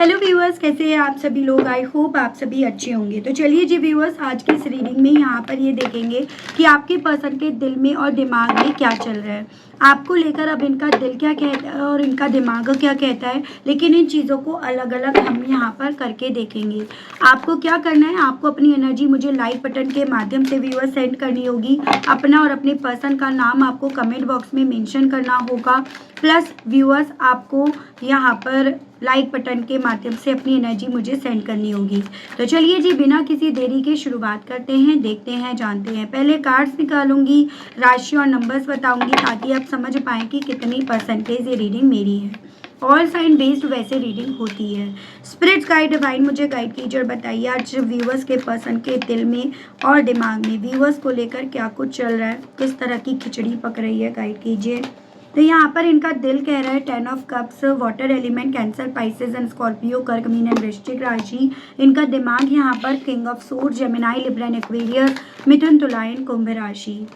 Hello viewers, कैसे हैं आप सभी लोग। आई होप आप सभी अच्छे होंगे। तो चलिए जी व्यूअर्स, आज की इस रीडिंग में यहाँ पर ये देखेंगे कि आपके पर्सन के दिल में और दिमाग में क्या चल रहा है, आपको लेकर अब इनका दिल क्या कहता है और इनका दिमाग क्या कहता है। लेकिन इन चीज़ों को अलग अलग हम यहाँ पर करके देखेंगे। आपको क्या करना है, आपको अपनी एनर्जी मुझे लाइक बटन के माध्यम से व्यूअर्स सेंड करनी होगी। अपना और अपने पर्सन का नाम आपको कमेंट बॉक्स में मेंशन करना होगा। प्लस व्यूअर्स आपको यहाँ पर लाइक बटन के माध्यम से अपनी एनर्जी मुझे सेंड करनी होगी। तो चलिए जी, बिना किसी देरी के शुरुआत करते हैं, देखते हैं, जानते हैं। पहले कार्ड्स निकालूंगी, राशि और नंबर्स बताऊंगी ताकि आप समझ पाएँ कि कितनी परसेंटेज ये रीडिंग मेरी है। ऑल साइन बेस्ड वैसे रीडिंग होती है। स्पिरिट्स गाइड डिवाइन मुझे गाइड कीजिए और बताइए आज व्यूवर्स के पर्सन के दिल में और दिमाग में व्यूवर्स को लेकर क्या कुछ चल रहा है, किस तरह की खिचड़ी पक रही है, गाइड कीजिए। तो यहाँ पर इनका दिल कह रहा है 10 of cups, water element, cancer, Pisces and Scorpio, कर्क, मीन एंड वृश्चिक राशि। इनका दिमाग यहाँ पर king of sword, Gemini, Libra and Aquarius, मिथुन, तुला एंड कुंभ राशि।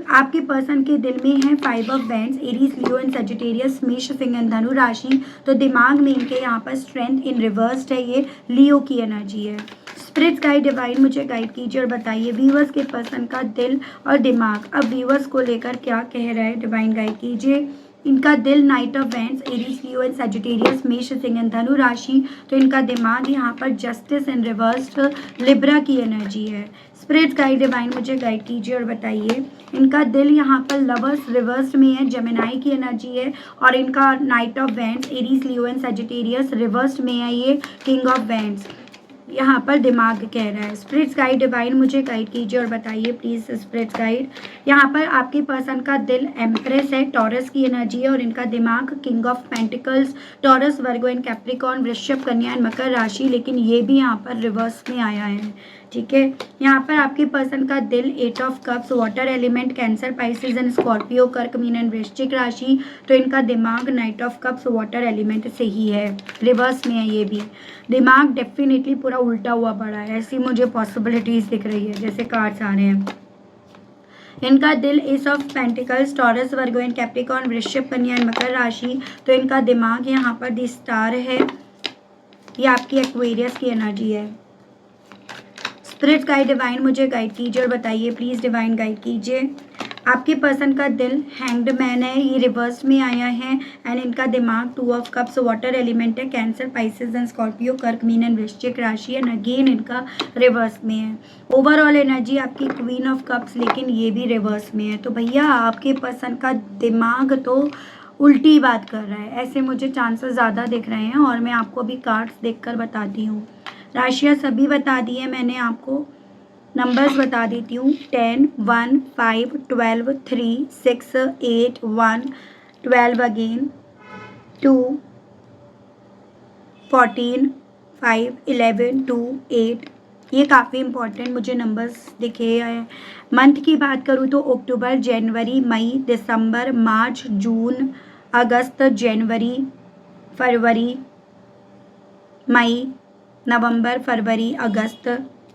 आपके पर्सन के दिल में है 5 of wands, Aries, Leo and Sagittarius, मेष, सिंह एंड धनु राशि। तो दिमाग में इनके यहाँ पर स्ट्रेंथ इन रिवर्स्ड है, ये लियो की एनर्जी है। स्पिरिट्स गाइड डिवाइन मुझे गाइड कीजिए और बताइए व्यूवर्स के पर्सन का दिल और दिमाग अब व्यूवर्स को लेकर क्या कह रहा है, डिवाइन गाइड कीजिए। इनका दिल night of wands, Aries, Leo and Sagittarius, मेष, सिंह एंड धनु राशि। तो इनका दिमाग यहाँ पर जस्टिस एंड रिवर्स्ड, लिब्रा की एनर्जी है। स्पिरिट गाइड डिवाइन मुझे गाइड कीजिए और बताइए इनका दिल यहाँ पर लवर्स रिवर्स्ड में है, जेमिनाई की एनर्जी है। और इनका night of wands, Aries, Leo and Sagittarius reversed में है, ये किंग ऑफ वैंड्स। यहाँ पर दिमाग कह रहा है। स्पिरिट्स गाइड डिवाइन मुझे गाइड कीजिए और बताइए प्लीज स्पिरिट्स गाइड। यहाँ पर आपके पर्सन का दिल एम्प्रेस है, टॉरस की एनर्जी है। और इनका दिमाग king of pentacles, taurus, Virgo and Capricorn, वृषभ, कन्या एंड मकर राशि। लेकिन ये भी यहाँ पर रिवर्स में आया है, ठीक है। यहाँ पर आपके पर्सन का दिल 8 of cups, water element, cancer, Pisces and Scorpio, कर्क, मीन एंड वृश्चिक राशि। तो इनका दिमाग night of cups, water element से ही है, रिवर्स में है। ये भी दिमाग डेफिनेटली पूरा उल्टा हुआ पड़ा है, ऐसी मुझे पॉसिबिलिटीज दिख रही है जैसे कार्ड्स आ रहे हैं। इनका दिल S of pentacles, taurus, Virgo and Capricorn, वृषभ, कन्या एंड मकर राशि। तो इनका दिमाग यहाँ पर दी स्टार है, ये आपकी एक्वेरियस की एनर्जी है। स्पिरिट गाइड डिवाइन मुझे गाइड कीजिए और बताइए प्लीज डिवाइन गाइड कीजिए। आपके पर्सन का दिल हैंग्ड मैन है, ये रिवर्स में आया है। एंड इनका दिमाग 2 ऑफ कप्स, वाटर एलिमेंट है, कैंसर, पाइसेस एंड स्कॉर्पियो, कर्क, मीन एंड वृश्चिक राशि। एंड अगेन इनका रिवर्स में है। ओवरऑल एनर्जी आपकी क्वीन ऑफ कप्स, लेकिन ये भी रिवर्स में है। तो भैया आपके पर्सन का दिमाग तो उल्टी बात कर रहा है, ऐसे मुझे चांसेस ज़्यादा दिख रहे हैं। और मैं आपको अभी कार्ड्स देखकर बताती हूँ। राशियाँ सभी बता दी है मैंने आपको, नंबर्स बता देती हूँ। 10, 1, 5, 12, 3, 6, 8, 1, 12 अगेन, 2, 14, 5, 11, 2, 8। ये काफ़ी इंपॉर्टेंट मुझे नंबर्स दिखे हैं। मंथ की बात करूँ तो अक्टूबर, जनवरी, मई, दिसंबर, मार्च, जून, अगस्त, जनवरी, फरवरी, मई, नवंबर, फरवरी, अगस्त।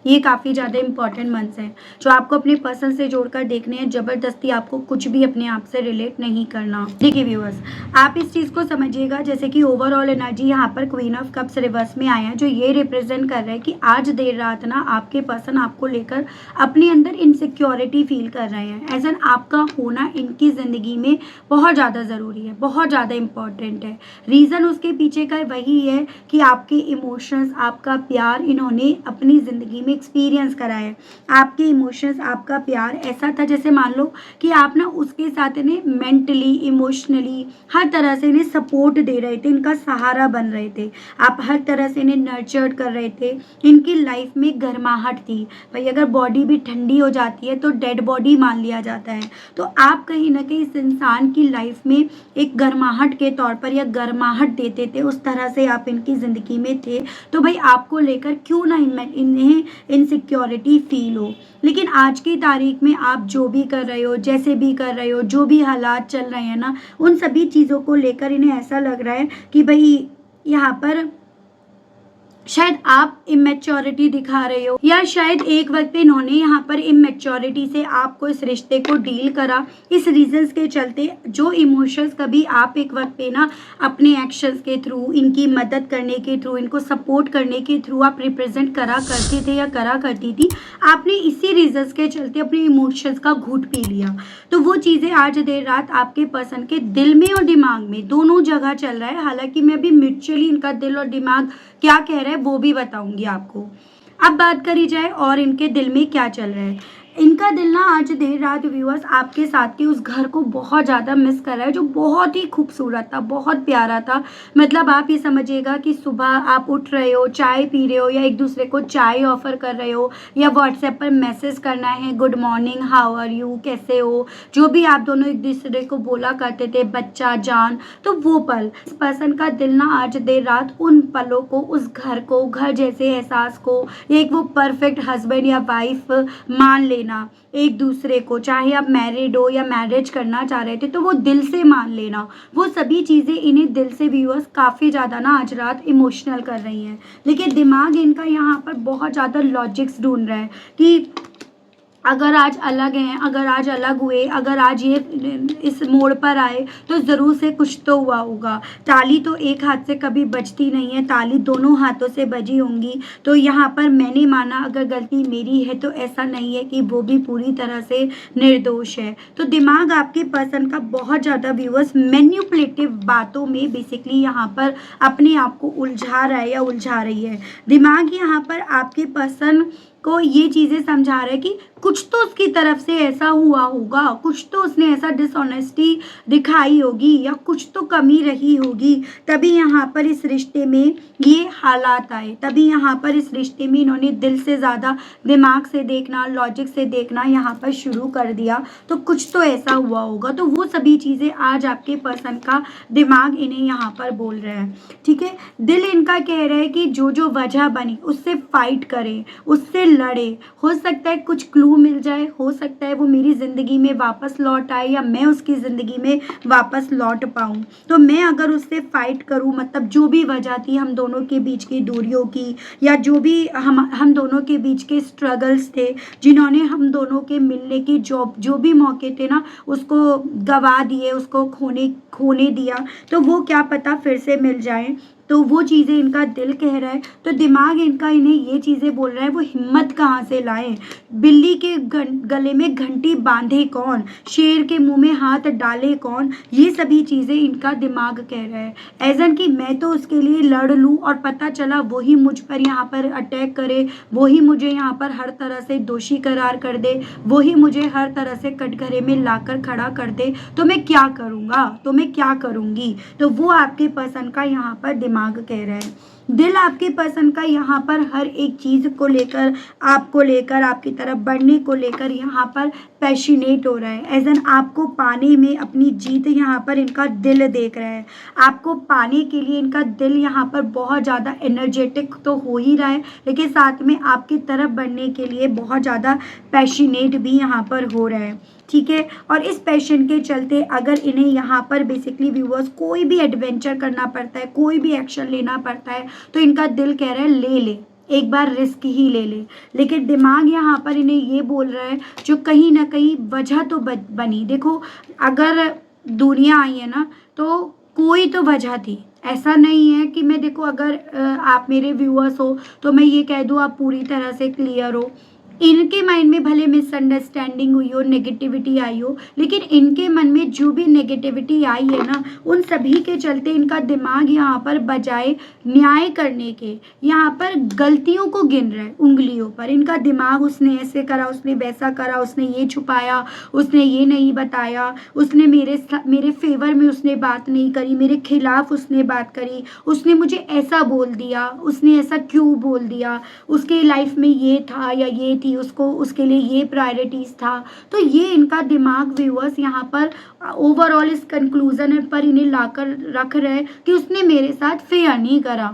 ये काफ़ी ज़्यादा इंपॉर्टेंट मंथ्स हैं जो आपको अपने पर्सन से जोड़कर देखने हैं। ज़बरदस्ती आपको कुछ भी अपने आप से रिलेट नहीं करना। देखिए व्यूअर्स, आप इस चीज़ को समझिएगा जैसे कि ओवरऑल एनर्जी यहाँ पर क्वीन ऑफ कप्स रिवर्स में आया है, जो ये रिप्रेजेंट कर रहा है कि आज देर रात ना आपके पर्सन आपको लेकर अपने अंदर इनसिक्योरिटी फील कर रहे हैं। एज एन आपका होना इनकी ज़िंदगी में बहुत ज़्यादा ज़रूरी है, बहुत ज़्यादा इंपॉर्टेंट है। रीज़न उसके पीछे का वही है कि आपके इमोशंस, आपका प्यार इन्होंने अपनी ज़िंदगी में एक्सपीरियंस करा है। आपके इमोशंस, आपका प्यार ऐसा था जैसे मान लो कि आप ना उसके साथ इन्हें मेंटली, इमोशनली हर तरह से इन्हें सपोर्ट दे रहे थे, इनका सहारा बन रहे थे। आप हर तरह से इन्हें नर्चर्ड कर रहे थे। इनकी लाइफ में गर्माहट थी भाई, अगर बॉडी भी ठंडी हो जाती है तो डेड बॉडी मान लिया जाता है। तो आप कहीं ना कहीं इस इंसान की लाइफ में एक गर्माहट के तौर पर या गर्माहट देते थे, उस तरह से आप इनकी ज़िंदगी में थे। तो भाई आपको लेकर क्यों ना इन्हें इनसिक्योरिटी फील हो। लेकिन आज की तारीख में आप जो भी कर रहे हो, जैसे भी कर रहे हो, जो भी हालात चल रहे हैं ना, उन सभी चीज़ों को लेकर इन्हें ऐसा लग रहा है कि भाई यहाँ पर शायद आप इमेच्योरिटी दिखा रहे हो, या शायद एक वक्त पे इन्होंने यहाँ पर इमेच्योरिटी से आपको इस रिश्ते को डील करा। इस रीजंस के चलते जो इमोशंस कभी आप एक वक्त पे ना अपने एक्शंस के थ्रू, इनकी मदद करने के थ्रू, इनको सपोर्ट करने के थ्रू आप रिप्रेजेंट करा करते थे या करा करती थी, आपने इसी रीजंस के चलते अपने इमोशंस का घूंट पी लिया। तो वो चीज़ें आज देर रात आपके पर्सन के दिल में और दिमाग में दोनों जगह चल रहा है। हालांकि मैं अभी म्यूचुअली इनका दिल और दिमाग क्या कह रहा है वो भी बताऊंगी आपको। अब बात करी जाए और इनके दिल में क्या चल रहा है। इनका दिल ना आज देर रात व्यूअर्स आपके साथ के उस घर को बहुत ज़्यादा मिस कर रहा है जो बहुत ही खूबसूरत था, बहुत प्यारा था। मतलब आप ये समझिएगा कि सुबह आप उठ रहे हो, चाय पी रहे हो, या एक दूसरे को चाय ऑफर कर रहे हो, या व्हाट्सएप पर मैसेज करना है, good morning, how are you, कैसे हो, जो भी आप दोनों एक दूसरे को बोला करते थे, बच्चा जान। तो वो पल, इस पर्सन का दिल ना आज देर रात उन पलों को, उस घर को, घर जैसे एहसास को, एक वो परफेक्ट हस्बैंड या वाइफ मान लेना एक दूसरे को, चाहे आप मैरिड हो या मैरिज करना चाह रहे थे तो वो दिल से मान लेना, वो सभी चीज़ें इन्हें दिल से व्यूअर्स काफ़ी ज़्यादा ना आज रात इमोशनल कर रही हैं। लेकिन दिमाग इनका यहाँ पर बहुत ज़्यादा लॉजिक्स ढूंढ रहा है कि अगर आज अलग हैं, अगर आज अलग हुए, अगर आज ये इस मोड़ पर आए तो ज़रूर से कुछ तो हुआ होगा। ताली तो एक हाथ से कभी बजती नहीं है, ताली दोनों हाथों से बजी होंगी। तो यहाँ पर मैंने माना अगर गलती मेरी है तो ऐसा नहीं है कि वो भी पूरी तरह से निर्दोष है। तो दिमाग आपके पर्सन का बहुत ज़्यादा व्यूअर्स मैन्युपुलेटिव बातों में बेसिकली यहाँ पर अपने आप को उलझा रहा है या उलझा रही है। दिमाग यहाँ पर आपके पर्सन को ये चीज़ें समझा रहा है कि कुछ तो उसकी तरफ से ऐसा हुआ होगा, कुछ तो उसने ऐसा डिसऑनेस्टी दिखाई होगी, या कुछ तो कमी रही होगी, तभी यहाँ पर इस रिश्ते में ये हालात आए, तभी यहाँ पर इस रिश्ते में इन्होंने दिल से ज़्यादा दिमाग से देखना, लॉजिक से देखना यहाँ पर शुरू कर दिया। तो कुछ तो ऐसा हुआ होगा। तो वो सभी चीज़ें आज आपके पर्सन का दिमाग इन्हें यहाँ पर बोल रहा है। ठीक है, दिल इनका कह रहा है कि जो जो वजह बनी उससे फाइट करें, उससे लड़े। हो सकता है कुछ क्लू मिल जाए, हो सकता है वो मेरी ज़िंदगी में वापस लौट आए या मैं उसकी ज़िंदगी में वापस लौट पाऊँ। तो मैं अगर उससे फाइट करूँ, मतलब जो भी वजह थी हम दोनों के बीच की दूरियों की, या जो भी हम दोनों के बीच के स्ट्रगल्स थे, जिन्होंने हम दोनों के मिलने की जो भी मौके थे ना उसको गवा दिए, उसको खोने दिया, तो वो क्या पता फिर से मिल जाए। तो वो चीज़ें इनका दिल कह रहा है। तो दिमाग इनका इन्हें ये चीज़ें बोल रहा है, वो हिम्मत कहाँ से लाएं। बिल्ली के गले में घंटी बांधे कौन, शेर के मुंह में हाथ डाले कौन, ये सभी चीज़ें इनका दिमाग कह रहा है। ऐसा कि मैं तो उसके लिए लड़ लूँ और पता चला वही मुझ पर यहाँ पर अटैक करे, वही मुझे यहाँ पर हर तरह से दोषी करार कर दे, वही मुझे हर तरह से कटघरे में लाकर खड़ा कर दे, तो मैं क्या करूँगा, तो मैं क्या करूँगी। तो वो आपके पर्सन का यहाँ पर दिमाग कह रहा है। दिल आपके पर्सन का यहाँ पर हर एक चीज़ को लेकर, आपकी तरफ बढ़ने को लेकर यहाँ पर पैशनेट हो रहा है। एज़न आपको पाने में अपनी जीत यहाँ पर इनका दिल देख रहा है। आपको पाने के लिए इनका दिल यहाँ पर बहुत ज़्यादा एनर्जेटिक तो हो ही रहा है, लेकिन साथ में आपकी तरफ बढ़ने के लिए बहुत ज़्यादा पैशनेट भी यहाँ पर हो रहा है। ठीक है, और इस पैशन के चलते अगर इन्हें यहाँ पर बेसिकली व्यूअर्स कोई भी एडवेंचर करना पड़ता है, कोई भी एक्शन लेना पड़ता है, तो इनका दिल कह रहा है ले ले, एक बार रिस्क ही ले ले। लेकिन दिमाग यहाँ पर इन्हें ये बोल रहा है जो कहीं ना कहीं वजह तो बनी। देखो, अगर दुनिया आई है ना तो कोई तो वजह थी। ऐसा नहीं है कि मैं, देखो अगर आप मेरे व्यूअर्स हो तो मैं ये कह दूँ आप पूरी तरह से क्लियर हो। इनके माइंड में भले मिसअंडरस्टैंडिंग हुई हो, नेगेटिविटी आई हो, लेकिन इनके मन में जो भी नेगेटिविटी आई है ना उन सभी के चलते इनका दिमाग यहाँ पर बजाय न्याय करने के यहाँ पर गलतियों को गिन रहा है उंगलियों पर। इनका दिमाग उसने ऐसे करा, उसने वैसा करा, उसने ये छुपाया, उसने ये नहीं बताया, उसने मेरे फेवर में उसने बात नहीं करी, मेरे खिलाफ उसने बात करी, उसने मुझे ऐसा बोल दिया, उसने ऐसा क्यों बोल दिया, उसके लाइफ में ये था या ये थी, उसको उसके लिए ये प्रायोरिटीज था। तो ये इनका दिमाग व्यूअर्स यहाँ पर ओवरऑल इस कंक्लूजन पर इन्हें लाकर रख रहे हैं कि उसने मेरे साथ फेयर नहीं करा,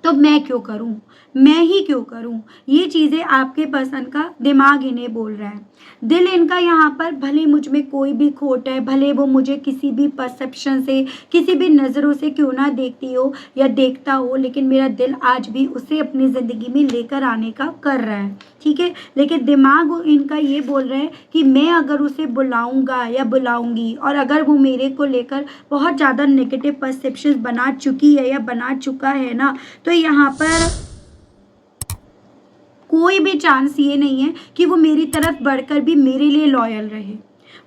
तो मैं क्यों करूं, मैं ही क्यों करूं। ये चीज़ें आपके पसंद का दिमाग इन्हें बोल रहा है। दिल इनका यहाँ पर भले मुझ में कोई भी खोट है, भले वो मुझे किसी भी परसेप्शन से, किसी भी नज़रों से क्यों ना देखती हो या देखता हो, लेकिन मेरा दिल आज भी उसे अपनी ज़िंदगी में लेकर आने का कर रहा है, ठीक है। लेकिन दिमाग इनका ये बोल रहा है कि मैं अगर उसे बुलाऊंगा या बुलाऊंगी, और अगर वो मेरे को लेकर बहुत ज़्यादा नेगेटिव परसेप्शन बना चुकी है या बना चुका है ना, तो यहाँ पर कोई भी चांस ये नहीं है कि वो मेरी तरफ बढ़कर भी मेरे लिए लॉयल रहे,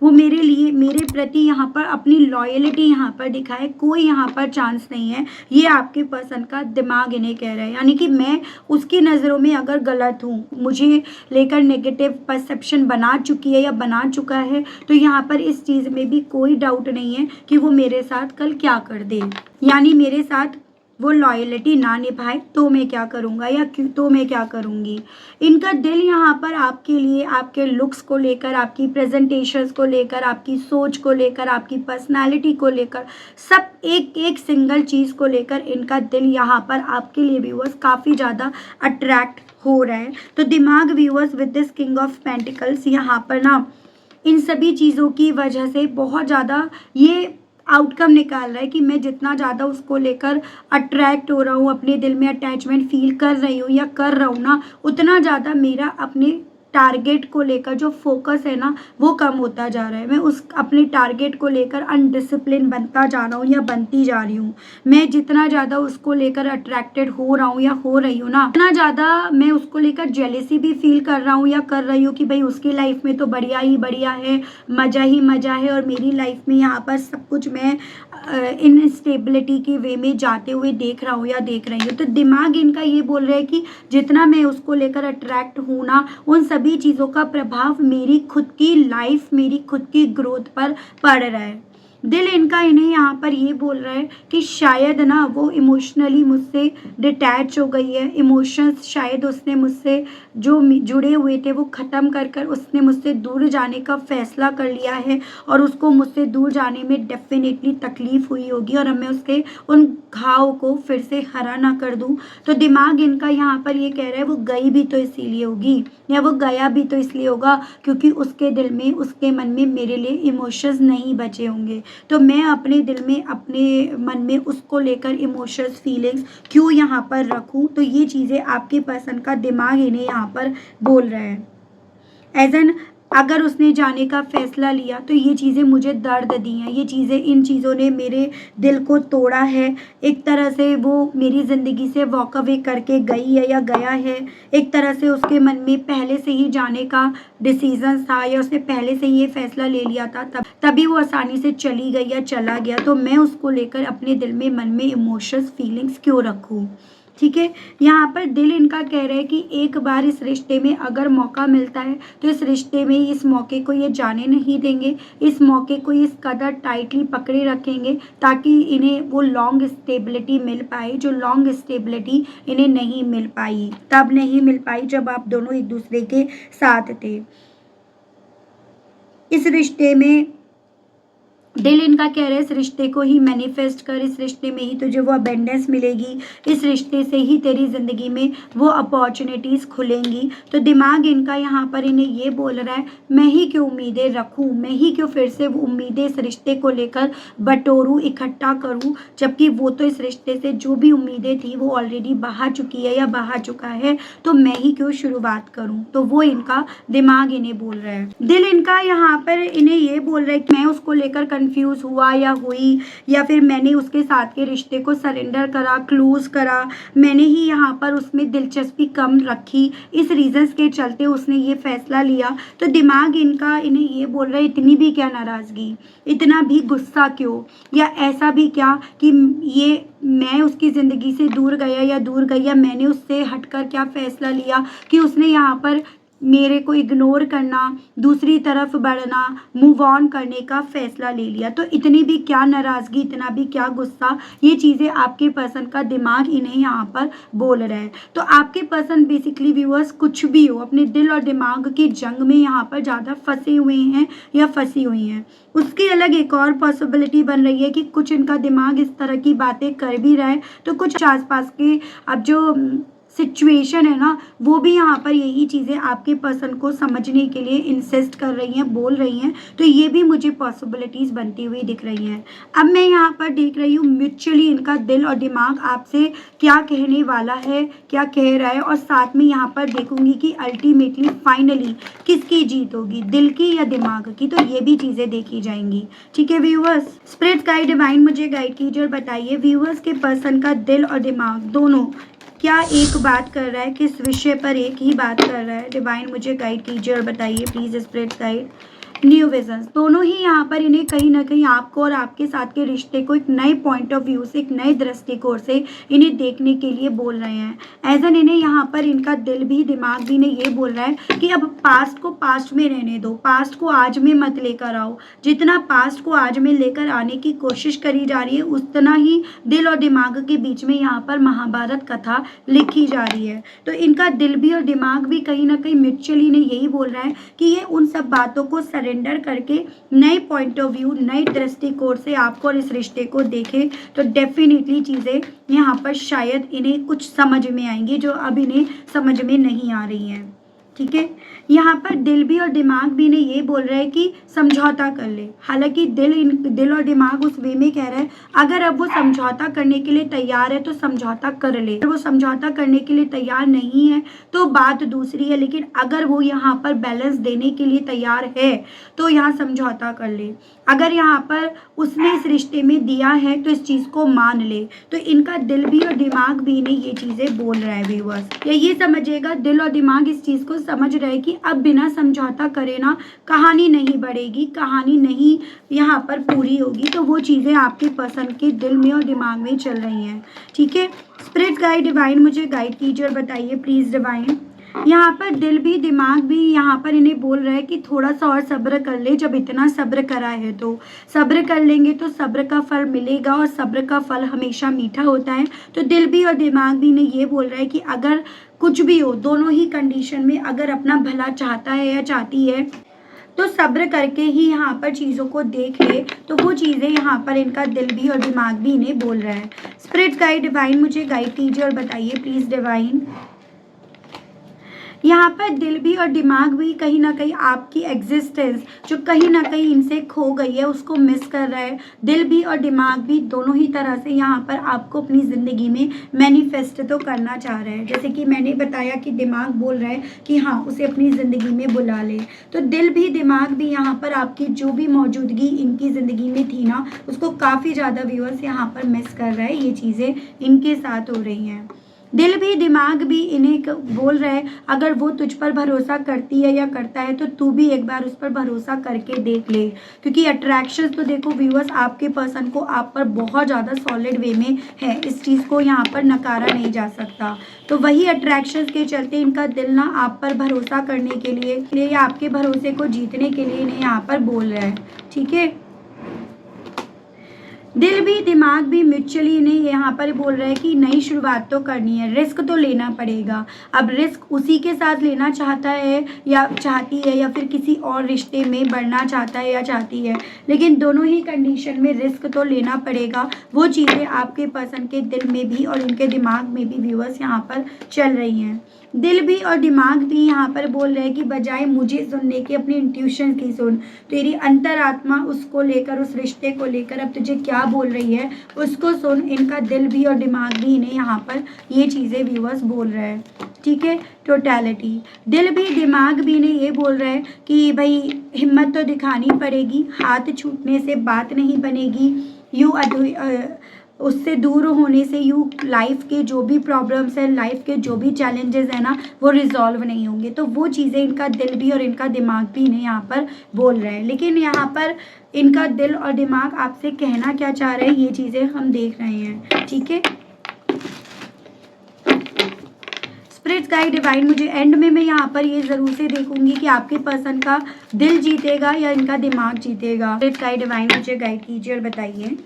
वो मेरे लिए, मेरे प्रति यहाँ पर अपनी लॉयलिटी यहाँ पर दिखाए। कोई यहाँ पर चांस नहीं है। ये आपके पसंद का दिमाग इन्हें कह रहा है, यानी कि मैं उसकी नज़रों में अगर गलत हूँ, मुझे लेकर नेगेटिव परसेप्शन बना चुकी है या बना चुका है, तो यहाँ पर इस चीज़ में भी कोई डाउट नहीं है कि वो मेरे साथ कल क्या कर दे, यानी मेरे साथ वो लॉयलिटी ना निभाए तो मैं क्या करूँगा या क्यों, तो मैं क्या करूँगी। इनका दिल यहाँ पर आपके लिए, आपके लुक्स को लेकर, आपकी प्रेजेंटेशंस को लेकर, आपकी सोच को लेकर, आपकी पर्सनालिटी को लेकर, सब एक एक सिंगल चीज़ को लेकर इनका दिल यहाँ पर आपके लिए व्यूअर्स काफ़ी ज़्यादा अट्रैक्ट हो रहा है। तो दिमाग viewers with this king of pentacles यहाँ पर ना इन सभी चीज़ों की वजह से बहुत ज़्यादा ये आउटकम निकाल रहा है कि मैं जितना ज़्यादा उसको लेकर अट्रैक्ट हो रहा हूँ, अपने दिल में अटैचमेंट फील कर रही हूँ या कर रहा हूँ ना, उतना ज़्यादा मेरा अपने टारगेट को लेकर जो फोकस है ना वो कम होता जा रहा है। मैं उस अपने टारगेट को लेकर अनडिसिप्लिन बनता जा रहा हूँ या बनती जा रही हूँ। मैं जितना ज़्यादा उसको लेकर अट्रैक्टेड हो रहा हूँ या हो रही हूँ ना, उतना ज़्यादा मैं उसको लेकर जेलेसी भी फील कर रहा हूँ या कर रही हूँ कि भाई उसकी लाइफ में तो बढ़िया ही बढ़िया है, मज़ा ही मज़ा है, और मेरी लाइफ में यहाँ पर सब कुछ मैं इनस्टेबिलिटी के वे में जाते हुए देख रहा हूँ या देख रही हूँ। तो दिमाग इनका ये बोल रहा है कि जितना मैं उसको लेकर अट्रैक्ट हूँ ना, उन सभी चीज़ों का प्रभाव मेरी खुद की लाइफ, मेरी खुद की ग्रोथ पर पड़ रहा है। दिल इनका इन्हें यहाँ पर ये बोल रहा है कि शायद ना वो इमोशनली मुझसे डिटैच हो गई है, इमोशंस शायद उसने मुझसे जो जुड़े हुए थे वो ख़त्म कर कर उसने मुझसे दूर जाने का फ़ैसला कर लिया है, और उसको मुझसे दूर जाने में डेफिनेटली तकलीफ़ हुई होगी, और अब मैं उसके उन घाव को फिर से हरा ना कर दूं। तो दिमाग इनका यहाँ पर ये कह रहा है वो गई भी तो इसीलिए होगी, या वो गया भी तो इसलिए होगा क्योंकि उसके दिल में, उसके मन में मेरे लिए इमोशंस नहीं बचे होंगे। तो मैं अपने दिल में, अपने मन में उसको लेकर इमोशंस, फीलिंग्स क्यों यहाँ पर रखूँ। तो ये चीज़ें आपके पसंद का दिमाग इन्हें यहाँ पर बोल रहा है। एज एन अगर उसने जाने का फैसला लिया तो ये चीज़ें मुझे दर्द दी हैं, ये चीज़ें, इन चीज़ों ने मेरे दिल को तोड़ा है। एक तरह से वो मेरी ज़िंदगी से वॉक अवे करके गई है या गया है। एक तरह से उसके मन में पहले से ही जाने का डिसीज़न था, या उसने पहले से ही ये फैसला ले लिया था, तभी वो आसानी से चली गई या चला गया। तो मैं उसको लेकर अपने दिल में, मन में इमोशंस, फीलिंग्स क्यों रखूँ। ठीक है, यहाँ पर दिल इनका कह रहा है कि एक बार इस रिश्ते में अगर मौका मिलता है तो इस रिश्ते में, इस मौके को ये जाने नहीं देंगे, इस मौके को इस कदर टाइटली पकड़े रखेंगे ताकि इन्हें वो लॉन्ग स्टेबिलिटी मिल पाए, जो लॉन्ग स्टेबिलिटी इन्हें नहीं मिल पाई, तब नहीं मिल पाई जब आप दोनों एक दूसरे के साथ थे। इस रिश्ते में दिल इनका कह रहा है इस रिश्ते को ही मैनिफेस्ट कर, इस रिश्ते में ही तुझे वो अबेंडेंस मिलेगी, इस रिश्ते से ही तेरी ज़िंदगी में वो अपॉर्चुनिटीज़ खुलेंगी। तो दिमाग इनका यहाँ पर इन्हें ये बोल रहा है मैं ही क्यों उम्मीदें रखूँ, मैं ही क्यों फिर से वो उम्मीदें इस रिश्ते को लेकर बटोरूँ, इकट्ठा करूँ, जबकि वो तो इस रिश्ते से जो भी उम्मीदें थी वो ऑलरेडी बहा चुकी है या बहा चुका है, तो मैं ही क्यों शुरुआत करूँ। तो वो इनका दिमाग इन्हें बोल रहा है। दिल इनका यहाँ पर इन्हें ये बोल रहा है कि मैं उसको लेकर कंफ्यूज हुआ या हुई, या फिर मैंने उसके साथ के रिश्ते को सरेंडर करा, क्लोज करा, मैंने ही यहाँ पर उसमें दिलचस्पी कम रखी, इस रीजंस के चलते उसने ये फैसला लिया। तो दिमाग इनका इन्हें ये बोल रहा है इतनी भी क्या नाराज़गी, इतना भी गुस्सा क्यों, या ऐसा भी क्या कि ये मैं उसकी ज़िंदगी से दूर गया या दूर गई, या मैंने उससे हटकर क्या फ़ैसला लिया कि उसने यहाँ पर मेरे को इग्नोर करना, दूसरी तरफ बढ़ना, मूव ऑन करने का फैसला ले लिया। तो इतनी भी क्या नाराज़गी, इतना भी क्या गुस्सा, ये चीज़ें आपके पर्सन का दिमाग इन्हें यहाँ पर बोल रहा है। तो आपके पर्सन बेसिकली व्यूअर्स कुछ भी हो, अपने दिल और दिमाग की जंग में यहाँ पर ज़्यादा फंसे हुए हैं या फंसी हुई हैं। उसके अलग एक और पॉसिबिलिटी बन रही है कि कुछ इनका दिमाग इस तरह की बातें कर भी रहा है, तो कुछ आसपास के अब जो सिचुएशन है ना, वो भी यहाँ पर यही चीज़ें आपके पर्सन को समझने के लिए इंसिस्ट कर रही हैं, बोल रही हैं। तो ये भी मुझे पॉसिबिलिटीज़ बनती हुई दिख रही हैं। अब मैं यहाँ पर देख रही हूँ म्यूचुअली इनका दिल और दिमाग आपसे क्या कहने वाला है, क्या कह रहा है, और साथ में यहाँ पर देखूंगी कि अल्टीमेटली फाइनली किसकी जीत होगी, दिल की या दिमाग की। तो ये भी चीज़ें देखी जाएंगी। ठीक है व्यूअर्स, स्पिरिट गाइड डिवाइन मुझे गाइड कीजिए और बताइए व्यूअर्स के पर्सन का दिल और दिमाग दोनों क्या एक बात कर रहा है, किस विषय पर एक ही बात कर रहा है। डिवाइन मुझे गाइड कीजिए और बताइए please spirit guide. New visions, दोनों ही यहाँ पर इन्हें कहीं ना कहीं आपको और आपके साथ के रिश्ते को एक नए पॉइंट ऑफ व्यू से, एक नए दृष्टिकोण से इन्हें देखने के लिए बोल रहे हैं। एज एन इन्हें यहाँ पर इनका दिल भी दिमाग भी इन्हें ये बोल रहा है कि अब पास्ट को पास्ट में रहने दो, पास्ट को आज में मत लेकर आओ। जितना पास्ट को आज में लेकर आने की कोशिश करी जा रही है, उतना ही दिल और दिमाग के बीच में यहाँ पर महाभारत कथा लिखी जा रही है। तो इनका दिल भी और दिमाग भी कहीं ना कहीं म्यूचुअली इन्हें यही बोल रहा है कि ये उन सब बातों को सरेंडर करके नए पॉइंट ऑफ व्यू, नए दृष्टिकोण से आपको और इस रिश्ते को देखे, तो डेफिनेटली चीज़ें यहाँ पर शायद इन्हें कुछ समझ में आएंगी जो अब इन्हें समझ में नहीं आ रही हैं। ठीक है, यहाँ पर दिल भी और दिमाग भी ने ये बोल रहा है कि समझौता कर ले। हालांकि दिल और दिमाग उस वे में कह रहा है अगर अब वो समझौता करने के लिए तैयार है तो समझौता कर ले, अगर वो समझौता करने के लिए तैयार नहीं है तो बात दूसरी है। लेकिन अगर वो यहाँ पर बैलेंस देने के लिए तैयार है तो यहाँ समझौता कर ले। अगर यहाँ पर उसने इस रिश्ते में दिया है तो इस चीज़ को मान ले। तो इनका दिल भी और दिमाग भी ने ये चीज़ें बोल रहा है व्यूअर्स। या ये समझिएगा, दिल और दिमाग इस चीज़ को समझ रहे हैं कि अब बिना समझौता करे ना कहानी नहीं बढ़ेगी, कहानी नहीं यहाँ पर पूरी होगी। तो वो चीज़ें आपके पसंद के दिल में और दिमाग में चल रही हैं। ठीक है, स्पिरिट गाइड डिवाइन मुझे गाइड कीजिए और बताइए प्लीज़ डिवाइन। यहाँ पर दिल भी दिमाग भी यहाँ पर इन्हें बोल रहा है कि थोड़ा सा और सब्र कर ले। जब इतना सब्र करा है तो सब्र कर लेंगे तो सब्र का फल मिलेगा, और सब्र का फल हमेशा मीठा होता है। तो दिल भी और दिमाग भी इन्हें ये बोल रहा है कि अगर कुछ भी हो, दोनों ही कंडीशन में अगर अपना भला चाहता है या चाहती है तो सब्र करके ही यहाँ पर चीज़ों को देख ले। तो वो चीज़ें यहाँ पर इनका दिल भी और दिमाग भी इन्हें बोल रहा है। स्पिरिट गाइड डिवाइन मुझे गाइड कीजिए और बताइए प्लीज़ डिवाइन। यहाँ पर दिल भी और दिमाग भी कहीं ना कहीं आपकी एग्जिस्टेंस जो कहीं ना कहीं इनसे खो गई है उसको मिस कर रहा है। दिल भी और दिमाग भी दोनों ही तरह से यहाँ पर आपको अपनी ज़िंदगी में मैनिफेस्ट तो करना चाह रहा है। जैसे कि मैंने बताया कि दिमाग बोल रहा है कि हाँ उसे अपनी ज़िंदगी में बुला ले, तो दिल भी दिमाग भी यहाँ पर आपकी जो भी मौजूदगी इनकी ज़िंदगी में थी ना उसको काफ़ी ज़्यादा व्यूअर्स यहाँ पर मिस कर रहा है। ये चीज़ें इनके साथ हो रही हैं। दिल भी दिमाग भी इन्हें बोल रहा है अगर वो तुझ पर भरोसा करती है या करता है तो तू भी एक बार उस पर भरोसा करके देख ले। क्योंकि अट्रैक्शन तो देखो व्यूअर्स आपके पर्सन को आप पर बहुत ज़्यादा सॉलिड वे में है, इस चीज़ को यहाँ पर नकारा नहीं जा सकता। तो वही अट्रैक्शन के चलते इनका दिल ना आप पर भरोसा करने के लिए या आपके भरोसे को जीतने के लिए इन्हें यहाँ पर बोल रहा है। ठीक है, दिल भी दिमाग भी म्यूचुअली इन्हें यहाँ पर बोल रहा है कि नई शुरुआत तो करनी है, रिस्क तो लेना पड़ेगा। अब रिस्क उसी के साथ लेना चाहता है या चाहती है या फिर किसी और रिश्ते में बढ़ना चाहता है या चाहती है, लेकिन दोनों ही कंडीशन में रिस्क तो लेना पड़ेगा। वो चीज़ें आपके पर्सन के दिल में भी और उनके दिमाग में भी व्यूअर्स यहाँ पर चल रही हैं। दिल भी और दिमाग भी यहाँ पर बोल रहे हैं कि बजाय मुझे सुनने के अपनी इंट्यूशन की सुन। तेरी अंतरात्मा उसको लेकर, उस रिश्ते को लेकर अब तुझे क्या बोल रही है उसको सुन। इनका दिल भी और दिमाग भी इन्हें यहाँ पर ये चीज़ें व्यूअर्स बोल रहे हैं। ठीक है, टोटैलिटी दिल भी दिमाग भी इन्हें ये बोल रहा है कि भाई हिम्मत तो दिखानी पड़ेगी, हाथ छूटने से बात नहीं बनेगी। उससे दूर होने से लाइफ के जो भी प्रॉब्लम्स है, लाइफ के जो भी चैलेंजेस है ना वो रिजॉल्व नहीं होंगे। तो वो चीज़ें इनका दिल भी और इनका दिमाग भी इन्हें यहाँ पर बोल रहे हैं। लेकिन यहाँ पर इनका दिल और दिमाग आपसे कहना क्या चाह रहे हैं ये चीज़ें हम देख रहे हैं। ठीक है, स्पिरिट्स गाइड डिवाइन मुझे एंड में मैं यहाँ पर ये ज़रूर से देखूंगी कि आपके पर्सन का दिल जीतेगा या इनका दिमाग जीतेगा। स्पिरिट्स गाइड डिवाइन मुझे गाइड कीजिए और बताइए।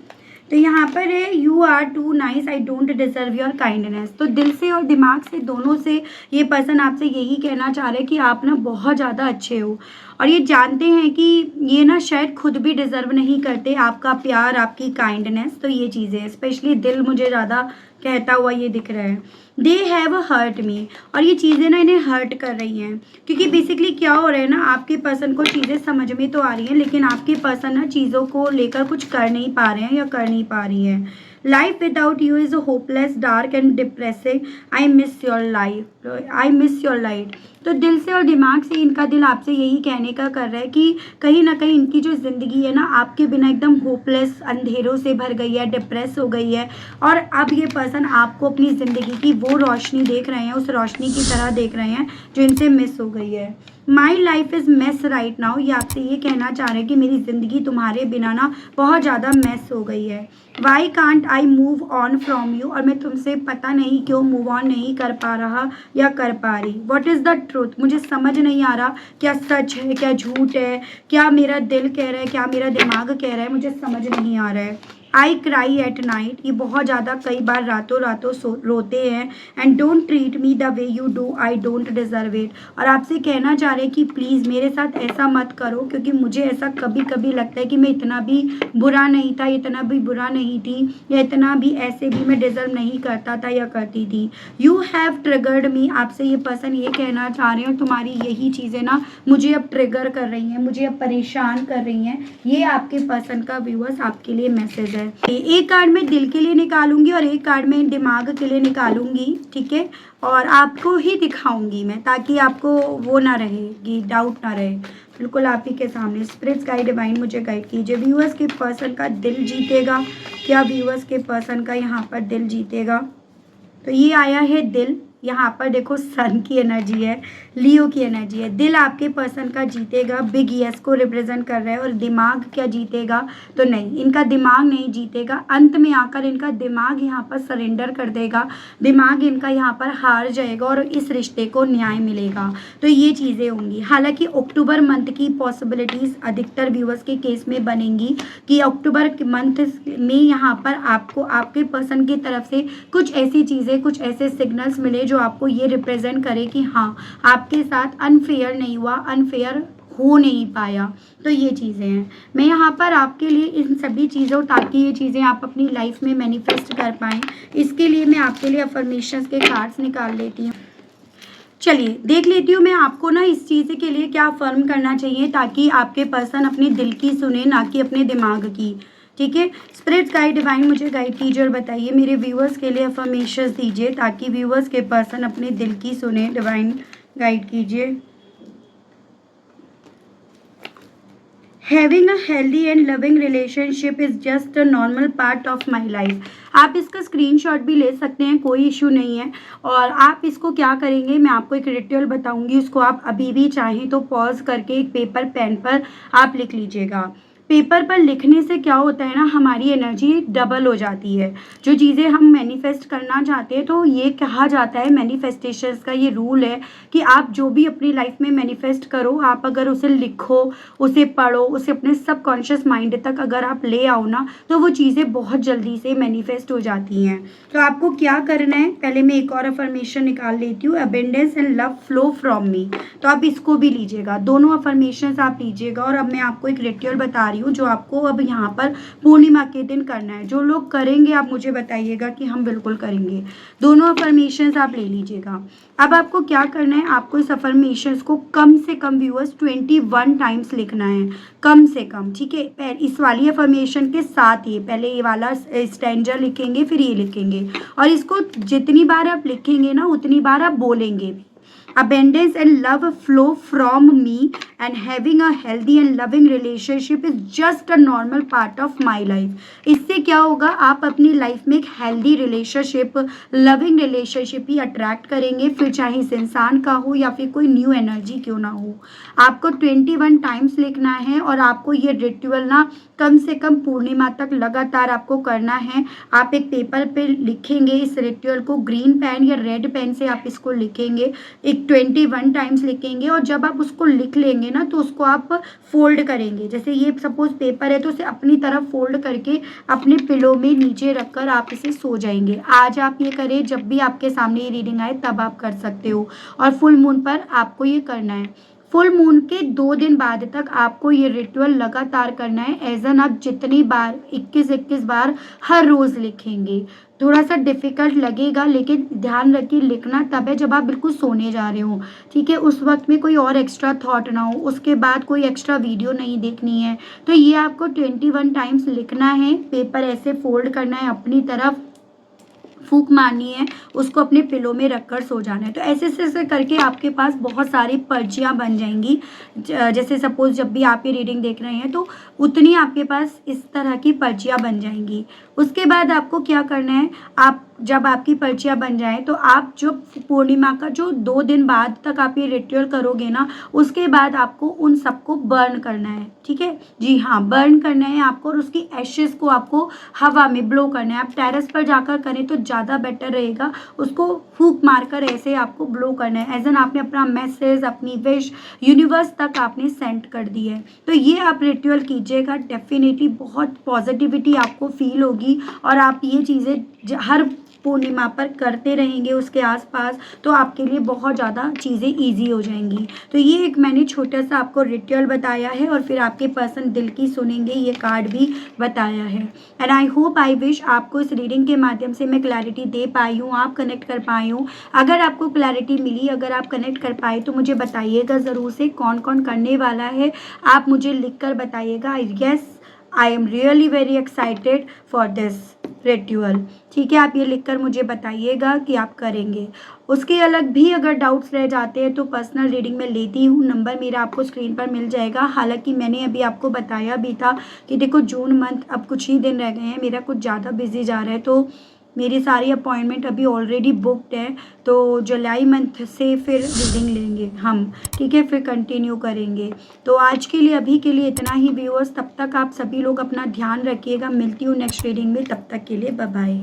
तो यहाँ पर है you are too nice, I don't deserve your kindness. तो दिल से और दिमाग से दोनों से ये पर्सन आपसे यही कहना चाह रहे हैं कि आप ना बहुत ज़्यादा अच्छे हो और ये जानते हैं कि ये ना शायद खुद भी डिज़र्व नहीं करते आपका प्यार, आपकी काइंडनेस। तो ये चीज़ें स्पेशली दिल मुझे ज़्यादा कहता हुआ ये दिख रहा है। दे हैव हर्ट मी, और ये चीज़ें ना इन्हें हर्ट कर रही हैं क्योंकि बेसिकली क्या हो रहा है ना, आपके पर्सन को चीज़ें समझ में तो आ रही हैं लेकिन आपके पर्सन ना चीज़ों को लेकर कुछ कर नहीं पा रहे हैं या कर नहीं पा रही हैं। Life without you is hopeless, dark and depressing, I miss your life, I miss your light. तो दिल से और दिमाग से इनका दिल आपसे यही कहने का कर रहा है कि कहीं ना कहीं इनकी जो ज़िंदगी है ना आपके बिना एकदम होपलेस, अंधेरों से भर गई है, डिप्रेस हो गई है और अब ये पर्सन आपको अपनी ज़िंदगी की वो रोशनी देख रहे हैं, उस रोशनी की तरह देख रहे हैं जो इनसे मिस हो गई है। My life is mess right now, ये आपसे ये कहना चाह रहे हैं कि मेरी ज़िंदगी तुम्हारे बिना ना बहुत ज़्यादा मेस हो गई है। Why can't I move on from you, और मैं तुमसे पता नहीं क्यों मूव ऑन नहीं कर पा रहा या कर पा रही। वॉट इज़ द ट्रूथ, मुझे समझ नहीं आ रहा क्या सच है क्या झूठ है, क्या मेरा दिल कह रहा है क्या मेरा दिमाग कह रहा है, मुझे समझ नहीं आ रहा है। आई क्राई एट नाइट, ये बहुत ज़्यादा कई बार रातों रातों रोते हैं। And don't treat me the way you do, I don't deserve it, और आपसे कहना चाह रहे हैं कि प्लीज़ मेरे साथ ऐसा मत करो क्योंकि मुझे ऐसा कभी कभी लगता है कि मैं इतना भी बुरा नहीं था, इतना भी बुरा नहीं थी या इतना भी ऐसे भी मैं डिजर्व नहीं करता था या करती थी। यू हैव ट्रिगर्ड मी, आपसे ये पर्सन ये कहना चाह रहे हैं और तुम्हारी यही चीज़ें ना मुझे अब ट्रिगर कर रही हैं, मुझे अब परेशान कर रही हैं। ये आपके पर्सन का व्यूअर्स आपके लिए मैसेज है। एक कार्ड मैं दिल के लिए निकालूंगी और एक कार्ड मैं दिमाग के लिए निकालूंगी, ठीक है, और आपको ही दिखाऊंगी मैं ताकि आपको वो ना रहेगी, डाउट ना रहे, बिल्कुल आप ही के सामने। स्पिरिट्स गाइड डिवाइन मुझे गाइड कीजिए। व्यूअर्स के पर्सन का दिल जीतेगा क्या, व्यूअर्स के पर्सन का यहाँ पर दिल जीतेगा? तो ये आया है दिल, यहाँ पर देखो सन की एनर्जी है, लियो की एनर्जी है। दिल आपके पर्सन का जीतेगा, बिग यस को रिप्रेजेंट कर रहा है। और दिमाग क्या जीतेगा? तो नहीं, इनका दिमाग नहीं जीतेगा। अंत में आकर इनका दिमाग यहाँ पर सरेंडर कर देगा, दिमाग इनका यहाँ पर हार जाएगा और इस रिश्ते को न्याय मिलेगा। तो ये चीज़ें होंगी। हालांकि अक्टूबर मंथ की पॉसिबिलिटीज़ अधिकतर व्यूअर्स के केस में बनेंगी कि अक्टूबर के मंथ में यहाँ पर आपको आपके पर्सन की तरफ से कुछ ऐसी चीज़ें, कुछ ऐसे सिग्नल्स मिले जो आपको ये रिप्रेजेंट करे कि हाँ आपके साथ अनफेयर नहीं हुआ, अनफेयर हो नहीं पाया। तो ये चीज़ें हैं। मैं यहाँ पर आपके लिए इन सभी चीज़ों, ताकि ये चीज़ें आप अपनी लाइफ में मैनिफेस्ट कर पाएँ, इसके लिए मैं आपके लिए अफर्मेशंस के कार्ड्स निकाल लेती हूँ। चलिए देख लेती हूँ मैं आपको ना इस चीज़ के लिए क्या अफर्म करना चाहिए ताकि आपके पर्सन अपने दिल की सुने, ना कि अपने दिमाग की। ठीक है, स्पिरिट्स गाइड डिवाइन मुझे गाइड कीजिए और बताइए, मेरे व्यूअर्स के लिए अफर्मेशंस दीजिए ताकि व्यूअर्स के पर्सन अपने दिल की सुने। डिवाइन गाइड कीजिए। Having a healthy and loving relationship is just a normal part of my life. आप इसका स्क्रीनशॉट भी ले सकते हैं, कोई इशू नहीं है। और आप इसको क्या करेंगे, मैं आपको एक रिचुअल बताऊंगी, उसको आप अभी भी चाहें तो पॉज करके एक पेपर पेन पर आप लिख लीजिएगा। पेपर पर लिखने से क्या होता है ना, हमारी एनर्जी डबल हो जाती है। जो चीज़ें हम मैनिफेस्ट करना चाहते हैं, तो ये कहा जाता है, मैनिफेस्टेशंस का ये रूल है कि आप जो भी अपनी लाइफ में मैनिफेस्ट करो, आप अगर उसे लिखो, उसे पढ़ो, उसे अपने सबकॉन्शियस माइंड तक अगर आप ले आओ ना, तो वो चीज़ें बहुत जल्दी से मैनिफेस्ट हो जाती हैं। तो आपको क्या करना है, पहले मैं एक और अफर्मेशन निकाल लेती हूँ। Abundance and love flow from me, तो आप इसको भी लीजिएगा, दोनों अफर्मेशंस आप लीजिएगा। और अब मैं आपको एक रिचुअल बता रही हूँ जो आपको अब यहाँ पर पूर्णिमा के दिन करना है। जो लोग करेंगे आप मुझे बताइएगा कि हम बिल्कुल करेंगे। दोनों अफर्मेशंस आप ले लीजिएगा। अब आपको क्या करना है, आपको इस अफर्मेशंस को कम से कम व्यूअर्स 21 टाइम्स लिखना है, कम से कम। ठीक है, इस वाली अफर्मेशन के साथ ही पहले ये वाला स्टैंजा लिखेंगे, फिर ये लिखेंगे, और इसको जितनी बार आप लिखेंगे ना उतनी बार आप बोलेंगे भी। abundance and love flow from me and having a healthy and loving relationship is just a normal part of my life। इससे क्या होगा, आप अपनी लाइफ में एक हेल्दी रिलेशनशिप, लविंग रिलेशनशिप ही अट्रैक्ट करेंगे, फिर चाहे इस इंसान का हो या फिर कोई न्यू एनर्जी क्यों ना हो। आपको 21 टाइम्स लिखना है और आपको ये रिचुअल ना कम से कम पूर्णिमा तक लगातार आपको करना है। आप एक पेपर पे लिखेंगे इस रिचुअल को, ग्रीन पेन या रेड पेन से आप इसको लिखेंगे, एक 21 टाइम्स लिखेंगे और जब आप उसको लिख लेंगे ना तो उसको आप फोल्ड करेंगे। जैसे ये सपोज पेपर है तो उसे अपनी तरफ फोल्ड करके अपने पिलो में नीचे रखकर आप इसे सो जाएंगे। आज आप ये करें, जब भी आपके सामने ये रीडिंग आए तब आप कर सकते हो और फुल मून पर आपको ये करना है। फुल मून के 2 दिन बाद तक आपको ये रिचुअल लगातार करना है। एजन आप जितनी बार 21 बार हर रोज़ लिखेंगे। थोड़ा सा डिफ़िकल्ट लगेगा लेकिन ध्यान रखिए लिखना तब है जब आप बिल्कुल सोने जा रहे हो, ठीक है। उस वक्त में कोई और एक्स्ट्रा थॉट ना हो, उसके बाद कोई एक्स्ट्रा वीडियो नहीं देखनी है। तो ये आपको 21 टाइम्स लिखना है, पेपर ऐसे फोल्ड करना है, अपनी तरफ फूंक मारनी है, उसको अपने पिलो में रखकर सो जाना है। तो ऐसे ऐसे करके आपके पास बहुत सारी पर्चियाँ बन जाएंगी। जैसे सपोज जब भी आप ये रीडिंग देख रहे हैं तो उतनी आपके पास इस तरह की पर्चियाँ बन जाएंगी। उसके बाद आपको क्या करना है, आप जब आपकी पर्चियाँ बन जाएं तो आप जो पूर्णिमा का जो 2 दिन बाद तक आप ये रिचुअल करोगे ना, उसके बाद आपको उन सबको बर्न करना है, ठीक है। जी हाँ, बर्न करना है आपको और उसकी एशेस को आपको हवा में ब्लो करना है। आप टेरेस पर जाकर करें तो ज़्यादा बेटर रहेगा। उसको फूंक मारकर ऐसे आपको ब्लो करना है, एज एन आपने अपना मैसेज, अपनी विश यूनिवर्स तक आपने सेंड कर दी है। तो ये आप रिचुअल कीजिएगा, डेफिनेटली बहुत पॉजिटिविटी आपको फील होगी और आप ये चीज़ें हर पूर्णिमा पर करते रहेंगे उसके आसपास, तो आपके लिए बहुत ज़्यादा चीज़ें इजी हो जाएंगी। तो ये एक मैंने छोटा सा आपको रिचुअल बताया है और फिर आपके पर्सन दिल की सुनेंगे, ये कार्ड भी बताया है। And I hope, I wish आपको इस रीडिंग के माध्यम से मैं क्लैरिटी दे पाई हूँ, आप कनेक्ट कर पाई हूँ। अगर आपको क्लैरिटी मिली, अगर आप कनेक्ट कर पाए तो मुझे बताइएगा ज़रूर से कौन कौन करने वाला है, आप मुझे लिख कर बताइएगा। Yes, I am really very excited for this ritual, ठीक है। आप ये लिखकर मुझे बताइएगा कि आप करेंगे। उसके अलग भी अगर डाउट्स रह जाते हैं तो पर्सनल रीडिंग में लेती हूँ, नंबर मेरा आपको स्क्रीन पर मिल जाएगा। हालांकि मैंने अभी आपको बताया भी था कि देखो जून मंथ अब कुछ ही दिन रह गए हैं, मेरा कुछ ज़्यादा बिजी जा रहा है, तो मेरी सारी अपॉइंटमेंट अभी ऑलरेडी बुकड है। तो जुलाई मंथ से फिर रीडिंग लेंगे हम, ठीक है, फिर कंटिन्यू करेंगे। तो आज के लिए, अभी के लिए इतना ही व्यूअर्स। तब तक आप सभी लोग अपना ध्यान रखिएगा। मिलती हूँ नेक्स्ट रीडिंग में, तब तक के लिए बाय बाय।